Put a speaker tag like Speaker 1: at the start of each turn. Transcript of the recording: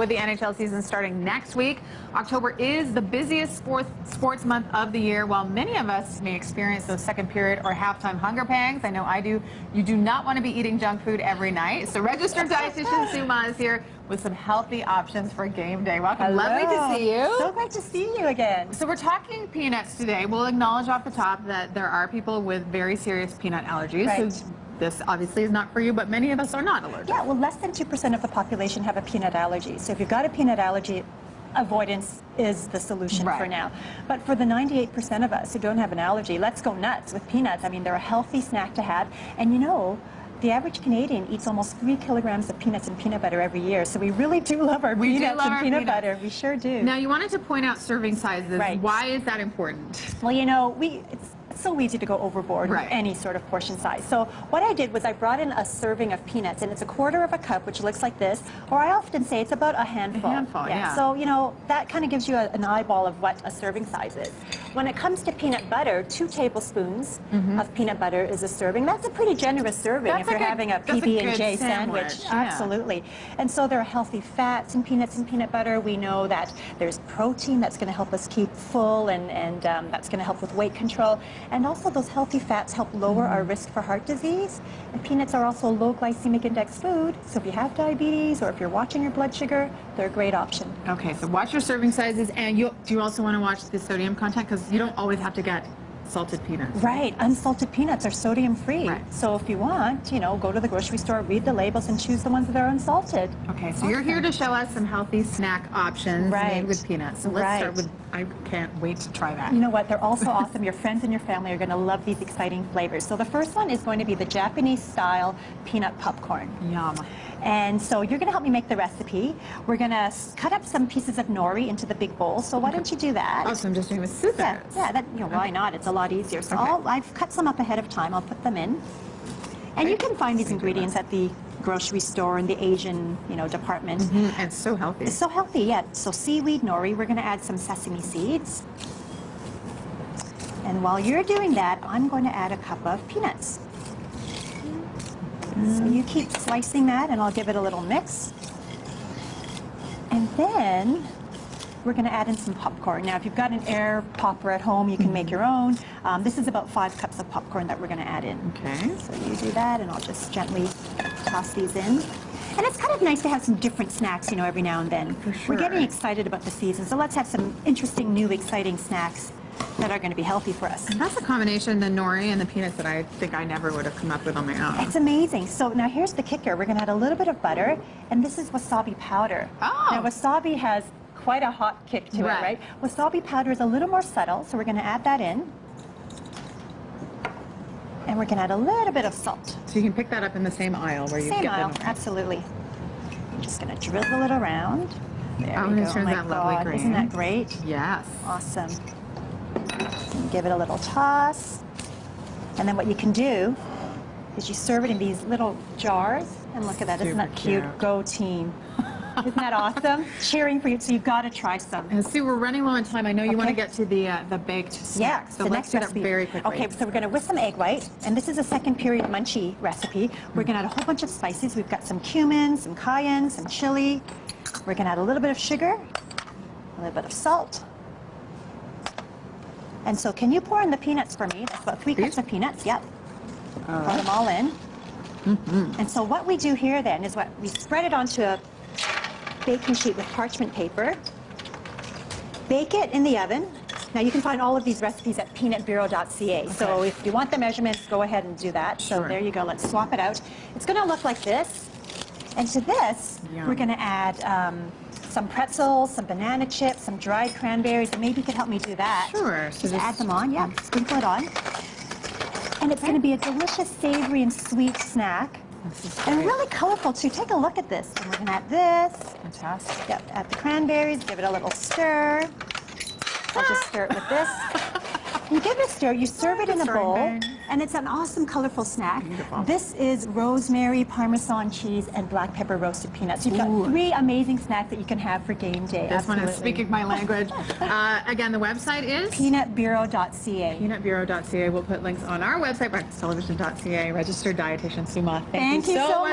Speaker 1: with the NHL season starting next week. October is the busiest sports month of the year. While many of us may experience those second period or halftime hunger pangs, I know I do, you do not want to be eating junk food every night. So registered dietitian Sue Mah is here with some healthy options for game day. Welcome.
Speaker 2: Hello.
Speaker 1: Lovely to see you.
Speaker 2: So great to see you again.
Speaker 1: So we're talking peanuts today. We'll acknowledge off the top that there are people with very serious peanut allergies.
Speaker 2: Right.
Speaker 1: So this obviously is not for you, but many of us are not allergic.
Speaker 2: Yeah, well, less than 2% of the population have a peanut allergy. So if you've got a peanut allergy, avoidance is the solution for now. But for the 98% of us who don't have an allergy, let's go nuts with peanuts. I mean, they're a healthy snack to have. And you know, the average Canadian eats almost 3 kilograms of peanuts and peanut butter every year. So we really do love our peanuts and peanut butter. We sure do.
Speaker 1: Now, you wanted to point out serving sizes.
Speaker 2: Right.
Speaker 1: Why is that important?
Speaker 2: Well, you know, it's so easy to go overboard with any sort of portion size. So what I did was I brought in a serving of peanuts, and it's 1/4 of a cup, which looks like this, or I often say it's about a handful.
Speaker 1: A handful, yeah.
Speaker 2: So, you know, that kind of gives you an eyeball of what a serving size is. When it comes to peanut butter, 2 tablespoons of peanut butter is a serving. That's a pretty generous serving if you're having a PB&J sandwich.
Speaker 1: Yeah.
Speaker 2: Absolutely. And so there are healthy fats in peanuts and peanut butter. We know that there's protein that's going to help us keep full, and that's going to help with weight control. And also those healthy fats help lower our risk for heart disease. And peanuts are also a low glycemic index food. So if you have diabetes or if you're watching your blood sugar, they're a great option.
Speaker 1: Okay, so watch your serving sizes, and do you also want to watch the sodium content? Because you don't always have to get salted peanuts.
Speaker 2: Right, unsalted peanuts are sodium free.
Speaker 1: Right.
Speaker 2: So if you want, you know, go to the grocery store, read the labels, and choose the ones that are unsalted.
Speaker 1: Okay, so you're here to show us some healthy snack options made with peanuts. So let's start with, I can't wait to try that.
Speaker 2: You know what, they're also awesome. Your friends and your family are going to love these exciting flavors. So the first one is going to be the Japanese style peanut popcorn.
Speaker 1: Yum.
Speaker 2: And so you're going to help me make the recipe. We're going to cut up some pieces of nori into the big bowl. So why don't you do that?
Speaker 1: Oh, so I'm just doing with scissors.
Speaker 2: Yeah, that, you know, why not? It's a lot easier. So I've cut some up ahead of time. I'll put them in. And you can find these ingredients at the grocery store in the Asian, you know, department.
Speaker 1: And it's so healthy.
Speaker 2: It's so healthy, yeah. So seaweed nori, we're going to add some sesame seeds. And while you're doing that, I'm going to add a cup of peanuts. So you keep slicing that, and I'll give it a little mix. And then we're going to add in some popcorn. Now, if you've got an air popper at home, you can make your own. This is about 5 cups of popcorn that we're going to add in.
Speaker 1: Okay.
Speaker 2: So you do that, and I'll just gently toss these in. And it's kind of nice to have some different snacks, you know, every now and then.
Speaker 1: For sure.
Speaker 2: We're getting excited about the season, so let's have some interesting, new, exciting snacks that are going to be healthy for us.
Speaker 1: And that's a combination, the nori and the peanuts, that I think I never would have come up with on my own.
Speaker 2: It's amazing. So now here's the kicker. We're going to add a little bit of butter, and this is wasabi powder.
Speaker 1: Oh.
Speaker 2: Now wasabi has quite a hot kick to it, right? Wasabi powder is a little more subtle, so we're going to add that in. And we're going to add a little bit of salt.
Speaker 1: So you can pick that up in the same aisle where you get them.
Speaker 2: Same aisle, absolutely. I'm just going to drizzle it around. There we go.
Speaker 1: Turns out lovely green.
Speaker 2: Isn't that great?
Speaker 1: Yes.
Speaker 2: Awesome. Give it a little toss. And then what you can do is you serve it in these little jars. And look at that, isn't that cute? Go team. Isn't that awesome? Cheering for you, so you've got to try some.
Speaker 1: And Sue, we're running low on time. I know you want to get to the baked snack, so let's do that very quickly.
Speaker 2: Okay, so we're going to whisk some egg white, and this is a second period munchie recipe. We're going to add a whole bunch of spices. We've got some cumin, some cayenne, some chili. We're going to add a little bit of sugar, a little bit of salt. And so can you pour in the peanuts for me? That's about 3 cups of peanuts, yep. Pour them all in. And so what we do here then is we spread it onto a baking sheet with parchment paper. Bake it in the oven. Now you can find all of these recipes at peanutbureau.ca. So if you want the measurements, go ahead and do that. So there you go. Let's swap it out. It's going to look like this. And to this, we're going to add some pretzels, some banana chips, some dried cranberries, and maybe you could help me do that.
Speaker 1: Sure. So
Speaker 2: just add them on, sprinkle it on. And it's going to be a delicious, savory, and sweet snack. And really colorful too. Take a look at this. And we're going to add this.
Speaker 1: Fantastic.
Speaker 2: Yep, add the cranberries, give it a little stir. I'll just stir it with this. You give it a stir, you serve it in a bowl, and it's an awesome, colorful snack.
Speaker 1: Beautiful.
Speaker 2: This is rosemary, Parmesan cheese, and black pepper roasted peanuts. You've got 3 amazing snacks that you can have for game day.
Speaker 1: This one is speaking my language. Again, the website is?
Speaker 2: Peanutbureau.ca.
Speaker 1: Peanutbureau.ca. We'll put links on our website, breakfasttelevision.ca. Registered dietitian Sue Mah.
Speaker 2: Thank you so much.